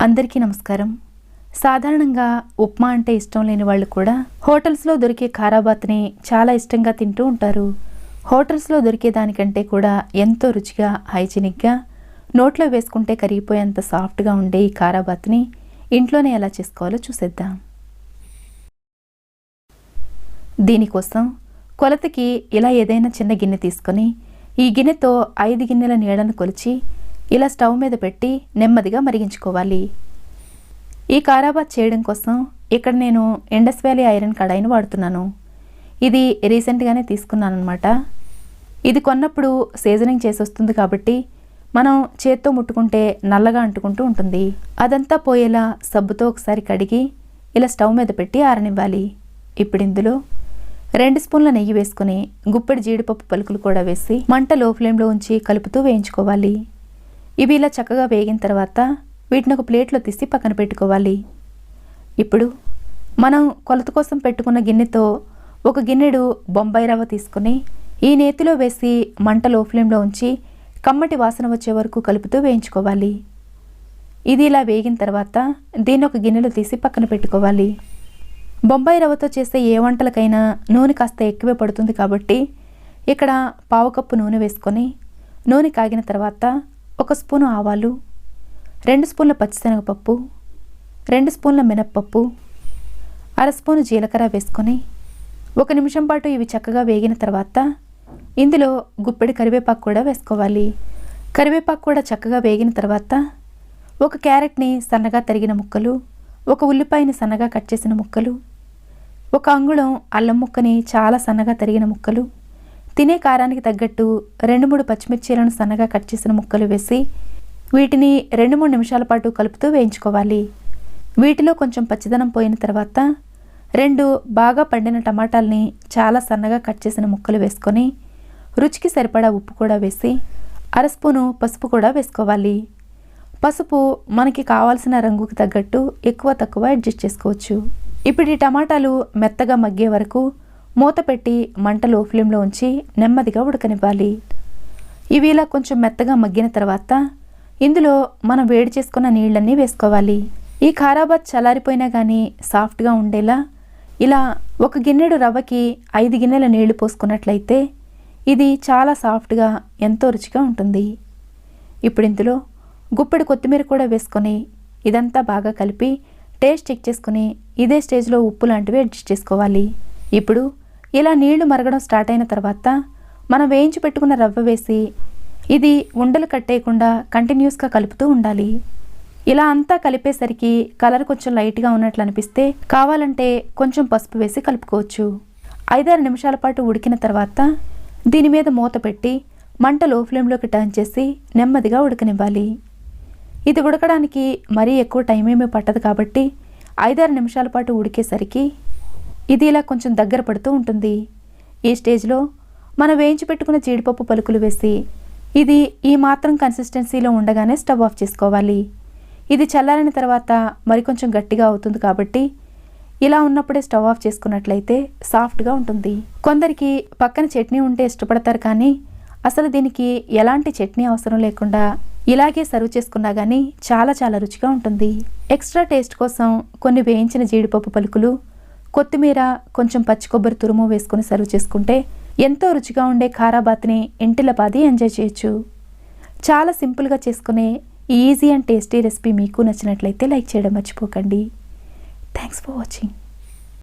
అందరికీ నమస్కారం. సాధారణంగా ఉప్మా అంటే ఇష్టం లేని వాళ్ళు కూడా హోటల్స్లో దొరికే ఖారాబాత్ని చాలా ఇష్టంగా తింటూ ఉంటారు. హోటల్స్లో దొరికే దానికంటే కూడా ఎంతో రుచిగా, హైజీనిక్గా, నోట్లో వేసుకుంటే కరిగిపోయేంత సాఫ్ట్గా ఉండే ఈ ఖారాబాత్ని ఇంట్లోనే ఎలా చేసుకోవాలో చూసేద్దాం. దీనికోసం కొలతకి ఇలా ఏదైనా చిన్న గిన్నె తీసుకొని ఈ గిన్నెతో 5 గిన్నెల నీళ్ళను కొలిచి ఇలా స్టవ్ మీద పెట్టి నెమ్మదిగా మరిగించుకోవాలి. ఈ ఖారాబాత్ చేయడం కోసం ఇక్కడ నేను ఇండస్ వ్యాలీ ఐరన్ కడాయిని వాడుతున్నాను. ఇది రీసెంట్గానే తీసుకున్నాను అనమాట. ఇది కొన్నప్పుడు సీజనింగ్ చేసి వస్తుంది కాబట్టి మనం చేత్తో ముట్టుకుంటే నల్లగా అంటుకుంటూ ఉంటుంది. అదంతా పోయేలా సబ్బుతో ఒకసారి కడిగి ఇలా స్టవ్ మీద పెట్టి ఆరనివ్వాలి. ఇప్పుడు ఇందులో 2 స్పూన్ల నెయ్యి వేసుకుని గుప్పెడు జీడిపప్పు పలుకులు కూడా వేసి మంట లో ఫ్లేమ్లో ఉంచి కలుపుతూ వేయించుకోవాలి. ఇవి ఇలా చక్కగా వేగిన తర్వాత వీటిని ఒక ప్లేట్లో తీసి పక్కన పెట్టుకోవాలి. ఇప్పుడు మనం కొలత కోసం పెట్టుకున్న గిన్నెతో ఒక గిన్నెడు బొంబాయి రవ్వ తీసుకుని ఈ నేతిలో వేసి మంట లో ఫ్లేమ్లో ఉంచి కమ్మటి వాసన వచ్చే వరకు కలుపుతూ వేయించుకోవాలి. ఇది ఇలా వేగిన తర్వాత దీన్ని ఒక గిన్నెలో తీసి పక్కన పెట్టుకోవాలి. బొంబాయి రవ్వతో చేసే ఏ వంటలకైనా నూనె కాస్త ఎక్కువే పడుతుంది కాబట్టి ఇక్కడ 1/2 కప్పు నూనె వేసుకొని నూనె కాగిన తర్వాత 1 స్పూను ఆవాలు, 2 స్పూన్ల పచ్చిశనగపప్పు, 2 స్పూన్ల మినప్పప్పు, 1/2 స్పూను జీలకర్ర వేసుకొని 1 నిమిషం పాటు ఇవి చక్కగా వేగిన తర్వాత ఇందులో గుప్పెడి కరివేపాకు కూడా వేసుకోవాలి. కరివేపాకు కూడా చక్కగా వేగిన తర్వాత 1 క్యారెట్ని సన్నగా తరిగిన ముక్కలు, 1 ఉల్లిపాయని సన్నగా కట్ చేసిన ముక్కలు, 1 అంగుళం అల్లం ముక్కని చాలా సన్నగా తరిగిన ముక్కలు, తినే కారానికి తగ్గట్టు 2-3 పచ్చిమిర్చీలను సన్నగా కట్ చేసిన ముక్కలు వేసి వీటిని 2-3 నిమిషాల పాటు కలుపుతూ వేయించుకోవాలి. వీటిలో కొంచెం పచ్చిదనం పోయిన తర్వాత 2 బాగా పండిన టమాటాలని చాలా సన్నగా కట్ చేసిన ముక్కలు వేసుకొని రుచికి సరిపడా ఉప్పు కూడా వేసి 1/2 స్పూను పసుపు కూడా వేసుకోవాలి. పసుపు మనకి కావాల్సిన రంగుకి తగ్గట్టు ఎక్కువ తక్కువ అడ్జస్ట్ చేసుకోవచ్చు. ఇప్పుడు ఈ టమాటాలు మెత్తగా మగ్గే వరకు మూత పెట్టి మంట లో ఫ్లేమ్లో ఉంచి నెమ్మదిగా ఉడకనివ్వాలి. ఇవి ఇలా కొంచెం మెత్తగా మగ్గిన తర్వాత ఇందులో మనం వేడి చేసుకున్న నీళ్ళన్నీ వేసుకోవాలి. ఈ ఖారాబాత్ చల్లారిపోయినా కానీ సాఫ్ట్గా ఉండేలా ఇలా 1 గిన్నెడు రవ్వకి 5 గిన్నెల నీళ్లు పోసుకున్నట్లయితే ఇది చాలా సాఫ్ట్గా ఎంతో రుచిగా ఉంటుంది. ఇప్పుడు ఇందులో గుప్పెడు కొత్తిమీర కూడా వేసుకొని ఇదంతా బాగా కలిపి టేస్ట్ చెక్ చేసుకుని ఇదే స్టేజ్లో ఉప్పు లాంటివి అడ్జస్ట్ చేసుకోవాలి. ఇప్పుడు ఇలా నీళ్లు మరగడం స్టార్ట్ అయిన తర్వాత మనం వేయించి పెట్టుకున్న రవ్వ వేసి ఇది ఉండలు కట్టేయకుండా కంటిన్యూస్గా కలుపుతూ ఉండాలి. ఇలా అంతా కలిపేసరికి కలర్ కొంచెం లైట్గా ఉన్నట్లు అనిపిస్తే కావాలంటే కొంచెం పసుపు వేసి కలుపుకోవచ్చు. 5-6 నిమిషాల పాటు ఉడికిన తర్వాత దీని మీద మూత పెట్టి మంట లో ఫ్లేమ్లోకి టర్న్ చేసి నెమ్మదిగా ఉడకనివ్వాలి. ఇది ఉడకడానికి మరీ ఎక్కువ టైం ఏమీ పట్టదు కాబట్టి 5-6 నిమిషాల పాటు ఉడికేసరికి ఇది ఇలా కొంచెం దగ్గర పడుతూ ఉంటుంది. ఈ స్టేజ్లో మనం వేయించి పెట్టుకున్న జీడిపప్పు పలుకులు వేసి ఇది ఈ మాత్రం కన్సిస్టెన్సీలో ఉండగానే స్టవ్ ఆఫ్ చేసుకోవాలి. ఇది చల్లారిన తర్వాత మరికొంచెం గట్టిగా అవుతుంది కాబట్టి ఇలా ఉన్నప్పుడే స్టవ్ ఆఫ్ చేసుకున్నట్లయితే సాఫ్ట్గా ఉంటుంది. కొందరికి పక్కన చట్నీ ఉంటే ఇష్టపడతారు కానీ అసలు దీనికి ఎలాంటి చట్నీ అవసరం లేకుండా ఇలాగే సర్వ్ చేసుకున్నా కానీ చాలా చాలా రుచిగా ఉంటుంది. ఎక్స్ట్రా టేస్ట్ కోసం కొన్ని వేయించిన జీడిపప్పు పలుకులు, కొత్తిమీర, కొంచెం పచ్చి కొబ్బరి తురుము వేసుకొని సర్వ్ చేసుకుంటే ఎంతో రుచిగా ఉండే ఖారాబాత్ని ఇంటిల్లపాది ఎంజాయ్ చేయొచ్చు. చాలా సింపుల్గా చేసుకునే ఈ ఈజీ అండ్ టేస్టీ రెసిపీ మీకు నచ్చినట్లయితే లైక్ చేయడం మర్చిపోకండి. Thanks for watching.